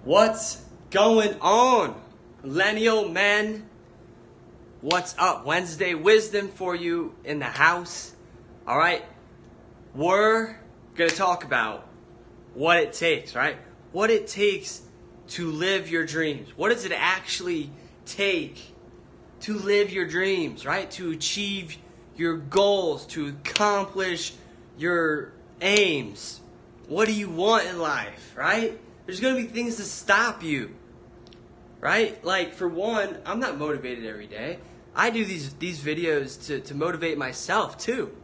What's going on, millennial men? What's up? Wednesday wisdom for you in the house. All right, we're gonna talk about what it takes, right? What it takes to live your dreams. What does it actually take to live your dreams, right? To achieve your goals, to accomplish your aims. What do you want in life, right? There's going to be things to stop you, right? Like, for one, I'm not motivated every day. I do these videos to motivate myself, too.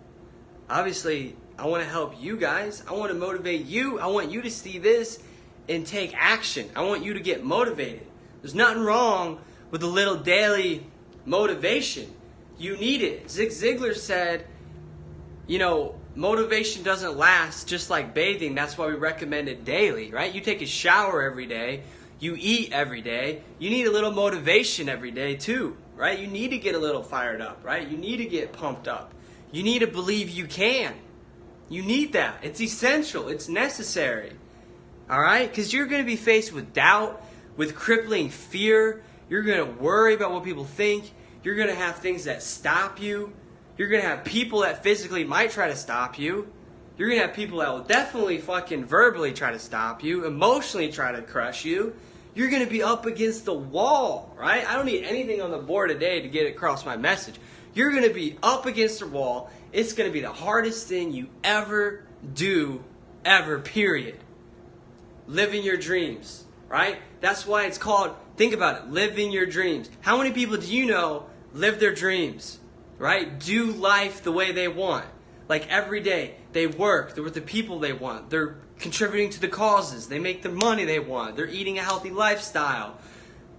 Obviously, I want to help you guys. I want to motivate you. I want you to see this and take action. I want you to get motivated. There's nothing wrong with a little daily motivation. You need it. Zig Ziglar said, motivation doesn't last, just like bathing. That's why we recommend it daily, right? You take a shower every day. You eat every day. You need a little motivation every day too, right? You need to get a little fired up, right? You need to get pumped up. You need to believe you can. You need that. It's essential. It's necessary, all right? Because you're going to be faced with doubt, with crippling fear. You're going to worry about what people think. You're going to have things that stop you. You're going to have people that physically might try to stop you. You're going to have people that will definitely fucking verbally try to stop you, emotionally try to crush you. You're going to be up against the wall, right? I don't need anything on the board today to get across my message. You're going to be up against the wall. It's going to be the hardest thing you ever do, ever, period. Living your dreams, right? That's why it's called, think about it, living your dreams. How many people do you know live their dreams? Right? Do life the way they want. Like every day, they work. They're with the people they want. They're contributing to the causes. They make the money they want. They're eating a healthy lifestyle.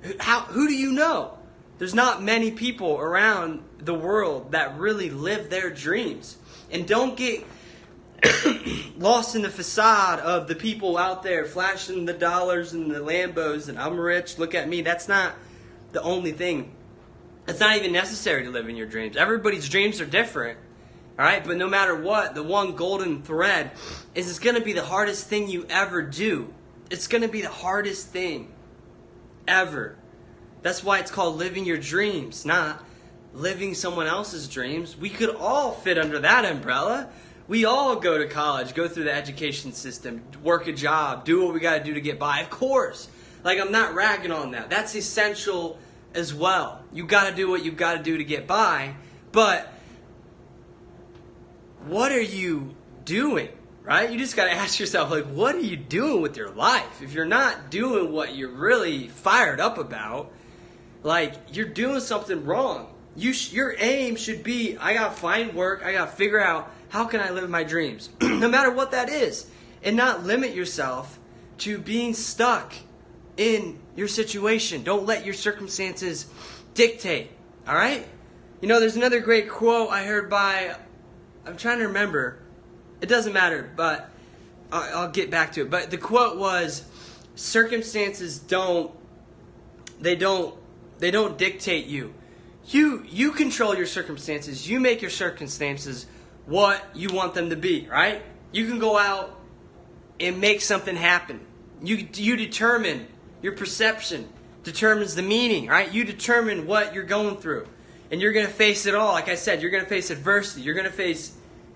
Who do you know? There's not many people around the world that really live their dreams. And don't get lost in the facade of the people out there flashing the dollars and the Lambos and I'm rich, look at me. That's not the only thing. It's not even necessary to live in your dreams. Everybody's dreams are different, all right? But no matter what, the one golden thread is it's going to be the hardest thing you ever do. It's going to be the hardest thing ever. That's why it's called living your dreams, not living someone else's dreams. We could all fit under that umbrella. We all go to college, go through the education system, work a job, do what we got to do to get by. Of course. Like, I'm not ragging on that. That's essential as well. You got to do what you got to do to get by, but what are you doing, right? You just got to ask yourself, like, what are you doing with your life? If you're not doing what you're really fired up about, like, you're doing something wrong. Your aim should be, I got to find work, I got to figure out how can I live my dreams, no matter what that is, and not limit yourself to being stuck in your situation. Don't let your circumstances dictate, all right? There's another great quote I heard by, I'm trying to remember. It doesn't matter, but I'll get back to it. But the quote was, circumstances don't dictate you. You control your circumstances. You make your circumstances what you want them to be, right? You can go out and make something happen. You determine. Your perception determines the meaning, right? You determine what you're going through. And you're going to face it all. Like I said, you're going to face adversity. You're going to face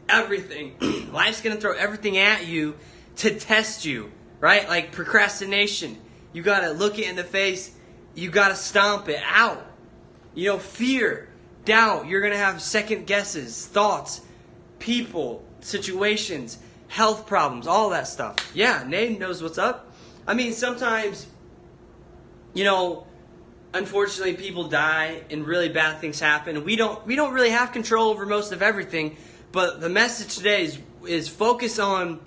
everything. Life's going to throw everything at you to test you, right? Like procrastination. You got to look it in the face. You got to stomp it out. Fear, doubt. You're going to have second guesses, thoughts, people, situations, health problems, all that stuff. Yeah, Nate knows what's up. I mean, sometimes, unfortunately people die and really bad things happen. We don't really have control over most of everything, but the message today is focus on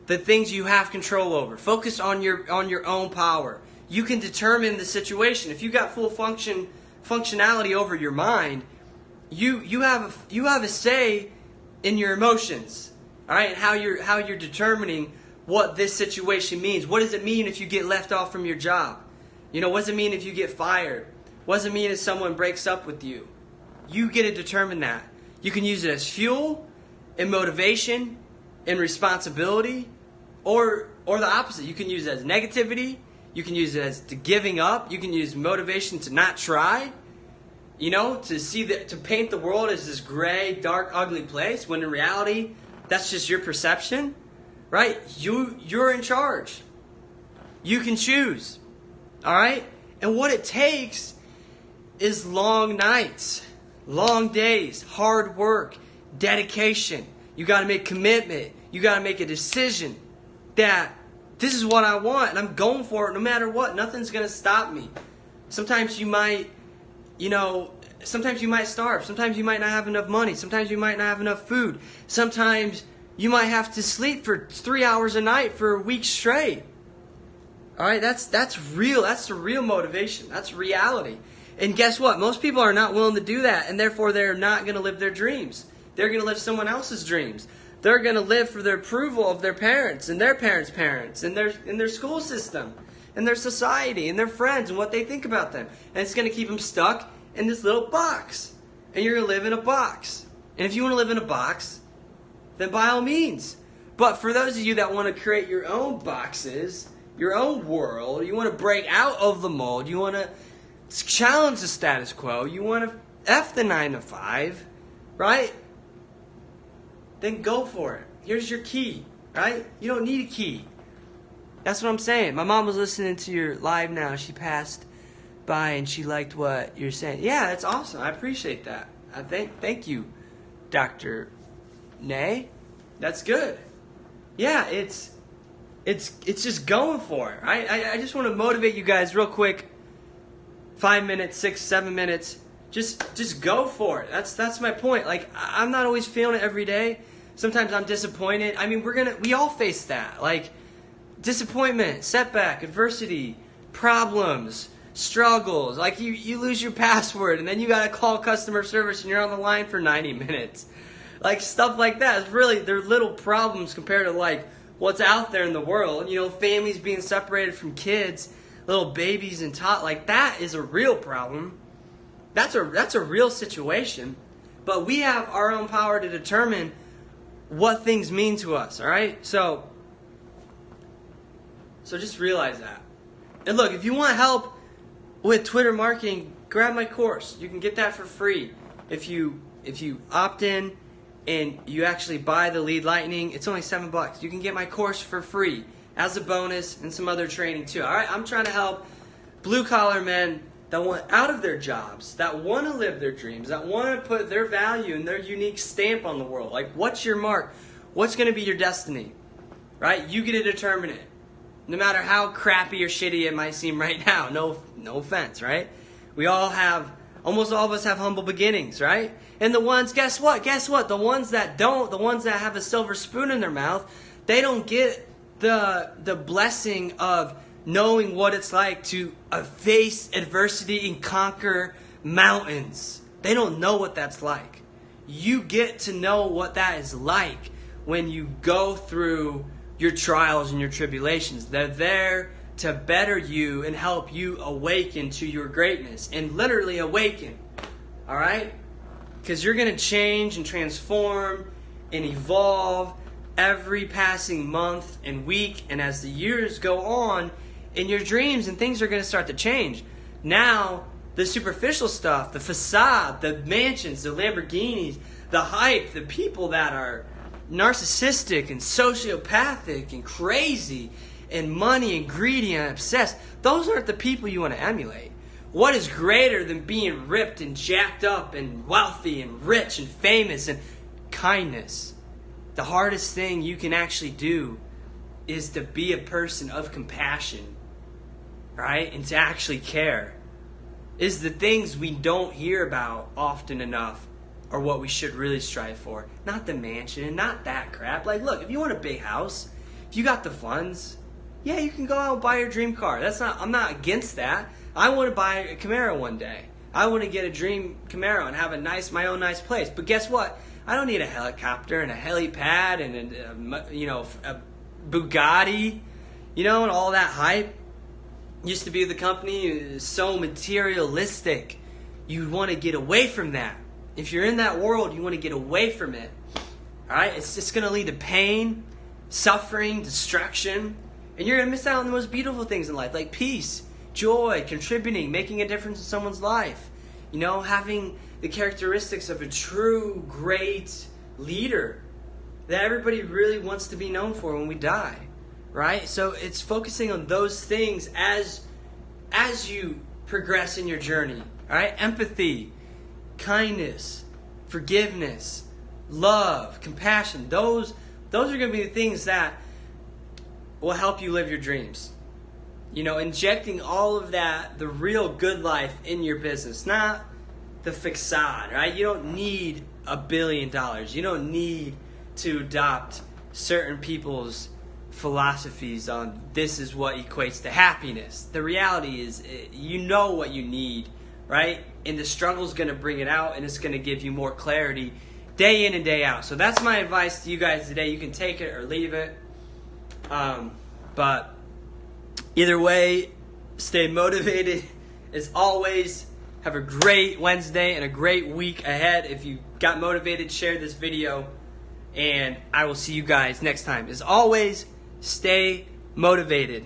the things you have control over. Focus on your own power. You can determine the situation. If you got full functionality over your mind, you have a say in your emotions. All right, and how you're determining what this situation means. What does it mean if you get left off from your job? What does it mean if you get fired? What does it mean if someone breaks up with you? You get to determine that. You can use it as fuel and motivation and responsibility, or the opposite. You can use it as negativity. You can use it as to giving up. You can use motivation to not try. You know, to paint the world as this gray, dark, ugly place, when in reality, that's just your perception, right? You're in charge. You can choose, all right? And what it takes is long nights, long days, hard work, dedication. You got to make commitment. You got to make a decision that this is what I want, and I'm going for it no matter what. Nothing's going to stop me. Sometimes you might, sometimes you might starve. Sometimes you might not have enough money. Sometimes you might not have enough food. Sometimes you might have to sleep for 3 hours a night for a week straight. All right, that's real. That's the real motivation. That's reality. And guess what? Most people are not willing to do that, and therefore they're not going to live their dreams. They're going to live someone else's dreams. They're going to live for the approval of their parents and their parents' parents and their school system and their society and their friends and what they think about them. And it's going to keep them stuck in this little box. And you're going to live in a box. And if you want to live in a box, then by all means. But for those of you that want to create your own boxes, your own world, you want to break out of the mold, you want to challenge the status quo, you want to F the 9 to 5, right? Then go for it. Here's your key, right? You don't need a key. That's what I'm saying. My mom was listening to your live now. She passed by and she liked what you're saying. Yeah, that's awesome. I appreciate that. Thank you, Dr. Nay. That's good. Yeah, it's just going for it. I just want to motivate you guys real quick. 5 minutes, 6, 7 minutes. Just go for it. That's my point. Like, I'm not always feeling it every day. Sometimes I'm disappointed. I mean, we all face that. Like, disappointment, setback, adversity, problems, struggles. Like, you lose your password and then you gotta call customer service and you're on the line for 90 minutes. Like, stuff like that. It's really, they're little problems compared to, like, what's out there in the world. You know, families being separated from kids, little babies and like, that is a real problem. That's a real situation. But we have our own power to determine what things mean to us, all right? So just realize that. And look, if you want help with Twitter marketing, grab my course. You can get that for free. If you opt in and you actually buy the Lead Lightning, it's only $7. You can get my course for free as a bonus and some other training too, all right? I'm trying to help blue-collar men that want out of their jobs, that want to live their dreams, that want to put their value and their unique stamp on the world. Like, what's your mark? What's going to be your destiny? Right? You get to determine it. No matter how crappy or shitty it might seem right now. No offense, right? Almost all of us have humble beginnings, right? And the ones, guess what? The ones that don't, the ones that have a silver spoon in their mouth, they don't get the blessing of knowing what it's like to face adversity and conquer mountains. They don't know what that's like. You get to know what that is like when you go through your trials and your tribulations. They're there to better you and help you awaken to your greatness. And literally awaken. All right? Because you're going to change and transform and evolve every passing month and week. And as the years go on, in your dreams, and things are going to start to change. Now, the superficial stuff, the facade, the mansions, the Lamborghinis, the hype, the people that are narcissistic and sociopathic and crazy and money and greedy and obsessed, those aren't the people you want to emulate. What is greater than being ripped and jacked up and wealthy and rich and famous and kindness? The hardest thing you can actually do is to be a person of compassion. Right? And to actually care. Is the things we don't hear about often enough are what we should really strive for. Not the mansion, not that crap. Like, look, if you want a big house, if you got the funds, yeah, you can go out and buy your dream car. I'm not against that. I want to buy a Camaro one day. I want to get a dream Camaro and have my own nice place. But guess what? I don't need a helicopter and a helipad and a Bugatti, and all that hype. Used to be the company is so materialistic. You want to get away from that. If you're in that world, you want to get away from it. All right? It's just going to lead to pain, suffering, destruction. And you're going to miss out on the most beautiful things in life, like peace, joy, contributing, making a difference in someone's life. You know, having the characteristics of a true, great leader that everybody really wants to be known for when we die, right? So it's focusing on those things as you progress in your journey, all right? Empathy, kindness, forgiveness, love, compassion. Those are going to be the things that will help you live your dreams. You know, injecting all of that, the real good life in your business, not the facade, right? You don't need $1 billion. You don't need to adopt certain people's philosophies on this is what equates to happiness. The reality is, you know what you need, right? And the struggle's going to bring it out, and it's going to give you more clarity day in and day out. So that's my advice to you guys today. You can take it or leave it. But either way, stay motivated as always. Have a great Wednesday and a great week ahead. If you got motivated, share this video. And I will see you guys next time. As always, stay motivated.